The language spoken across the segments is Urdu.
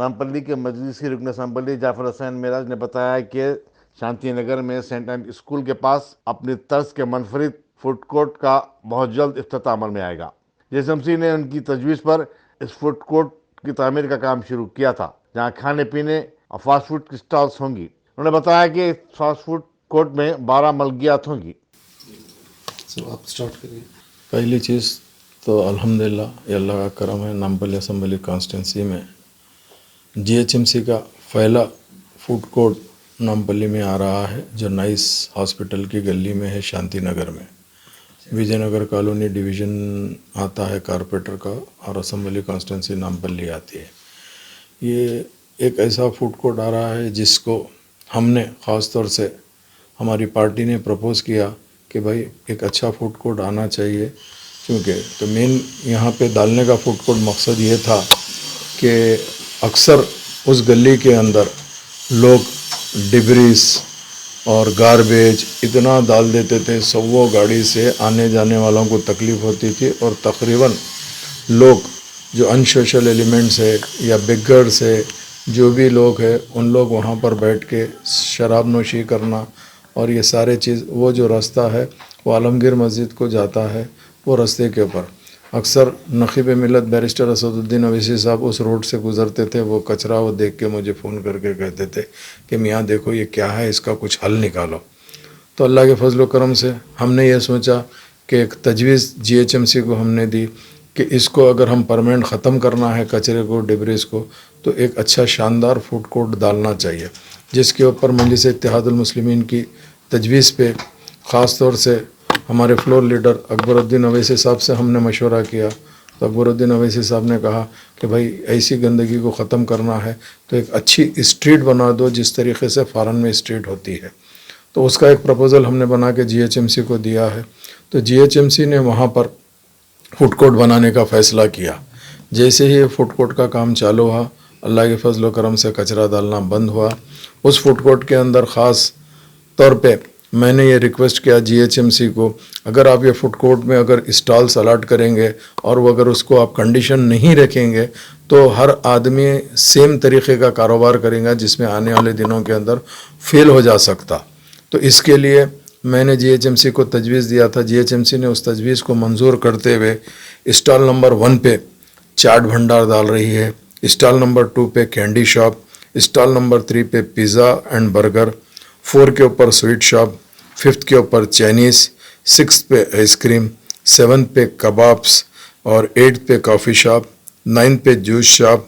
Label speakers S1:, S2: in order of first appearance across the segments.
S1: نامپلی کے مجلسی رکن اسمبلی جعفر حسین معراج نے بتایا کہ شانتی نگر میں سینٹ اینڈ اسکول کے پاس اپنی طرز کے منفرد فوڈ کورٹ کا بہت جلد افتتاح عمل میں آئے گا۔ JSMC نے ان کی تجویز پر اس فوڈ کورٹ کی تعمیر کا کام شروع کیا تھا، جہاں کھانے پینے اور فاسٹ فوڈ کی سٹالز ہوں گی۔ انہوں نے بتایا کہ اس فاسٹ فوڈ کورٹ میں 12 ملکیات ہوں گی۔
S2: آپ سٹارٹ کریے۔
S3: پہلی چیز تو الحمدللہ یہ اللہ کا کرم ہے، نامپلی اسمبلی کانسٹینسی میں GHMC کا پہلا فوڈ کورٹ نامپلی میں آ رہا ہے، جو نائس ہاسپٹل کی گلی میں ہے، شانتی نگر میں۔ وجے نگر کالونی ڈویژن آتا ہے کارپوریٹر کا، اور اسمبلی کانسٹینسی نامپلی آتی ہے۔ یہ ایک ایسا فوڈ کورٹ آ رہا ہے جس کو ہم نے خاص طور سے ہماری پارٹی نے پرپوز کیا کہ بھائی ایک اچھا فوڈ کورٹ آنا چاہیے، کیونکہ تو مین یہاں پہ ڈالنے کا فوڈ کورٹ مقصد یہ تھا کہ اکثر اس گلی کے اندر لوگ ڈبریز اور گاربیج اتنا ڈال دیتے تھے، سو گاڑی سے آنے جانے والوں کو تکلیف ہوتی تھی، اور تقریباً لوگ جو ان سوشل ایلیمنٹس ہے یا بگرس ہے، جو بھی لوگ ہیں، ان لوگ وہاں پر بیٹھ کے شراب نوشی کرنا، اور یہ سارے چیز وہ جو راستہ ہے وہ عالمگیر مسجد کو جاتا ہے، وہ راستے کے اوپر اکثر نقیب ملت بیرسٹر اسد الدین اویسی صاحب اس روڈ سے گزرتے تھے، وہ کچرا وہ دیکھ کے مجھے فون کر کے کہتے تھے کہ میاں دیکھو یہ کیا ہے، اس کا کچھ حل نکالو۔ تو اللہ کے فضل و کرم سے ہم نے یہ سوچا کہ ایک تجویز GHMC کو ہم نے دی کہ اس کو اگر ہم پرماننٹ ختم کرنا ہے کچرے کو، ڈبریز کو، تو ایک اچھا شاندار فوڈ کورٹ ڈالنا چاہیے، جس کے اوپر مجلس اتحاد المسلمین کی تجویز پہ خاص طور سے ہمارے فلور لیڈر اکبر الدین اویسی صاحب سے ہم نے مشورہ کیا، تو اکبر الدین اویسی صاحب نے کہا کہ بھائی ایسی گندگی کو ختم کرنا ہے تو ایک اچھی اسٹریٹ بنا دو، جس طریقے سے فارن میں اسٹریٹ ہوتی ہے۔ تو اس کا ایک پروپوزل ہم نے بنا کے GHMC کو دیا ہے، تو GHMC نے وہاں پر فوڈ کورٹ بنانے کا فیصلہ کیا۔ جیسے ہی فوڈ کورٹ کا کام چالو ہوا، اللہ کے فضل و کرم سے کچرا ڈالنا بند ہوا۔ اس فوڈ کورٹ کے اندر خاص طور پہ میں نے یہ ریکویسٹ کیا GHMC کو، اگر آپ یہ فوڈ کورٹ میں اگر اسٹالس الاٹ کریں گے اور وہ اگر اس کو آپ کنڈیشن نہیں رکھیں گے تو ہر آدمی سیم طریقے کا کاروبار کرے گا، جس میں آنے والے دنوں کے اندر فیل ہو جا سکتا۔ تو اس کے لیے میں نے GHMC کو تجویز دیا تھا، GHMC نے اس تجویز کو منظور کرتے ہوئے اسٹال نمبر 1 پہ چاٹ بھنڈار ڈال رہی ہے، اسٹال نمبر 2 پہ کینڈی شاپ، اسٹال نمبر 3 پہ پیزا اینڈ برگر، 4 کے اوپر سویٹ شاپ، 5 کے اوپر چائنیز، 6 پہ آئس کریم، 7 پہ کبابس، اور 8 پہ کافی شاپ، 9 پہ جوس شاپ،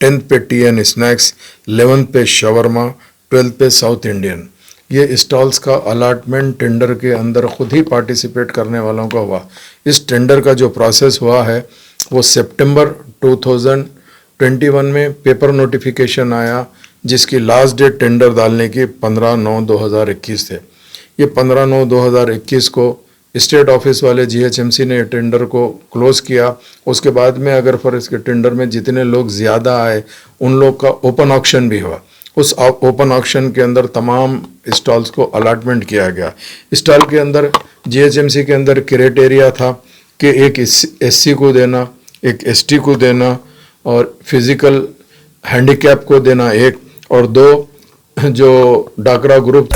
S3: 10 پہ ٹی اینڈ اسنیکس، 11 پہ شاورما، 12 پہ ساؤتھ انڈین۔ یہ اسٹالز کا الاٹمنٹ ٹینڈر کے اندر خود ہی پارٹیسپیٹ کرنے والوں کا ہوا۔ اس ٹینڈر کا جو پروسیس ہوا ہے وہ سپٹمبر 2021 میں پیپر نوٹیفیکیشن آیا، جس کی لاسٹ ڈیٹ ٹینڈر ڈالنے کی 15/9/2021 تھے۔ یہ 15/9/2021 کو اسٹیٹ آفس والے GHMC نے ٹینڈر کو کلوز کیا۔ اس کے بعد میں اگر فرض کے ٹینڈر میں جتنے لوگ زیادہ آئے ان لوگ کا اوپن آکشن بھی ہوا۔ اس اوپن آکشن کے اندر تمام اسٹالز کو الاٹمنٹ کیا گیا۔ اسٹال کے اندر GHMC کے اندر کرائٹیریا تھا کہ ایک SC کو دینا، ایک ST کو دینا، اور فزیکل ہینڈی کیپ کو دینا ایک، اور 2 جو ڈاکرا گروپ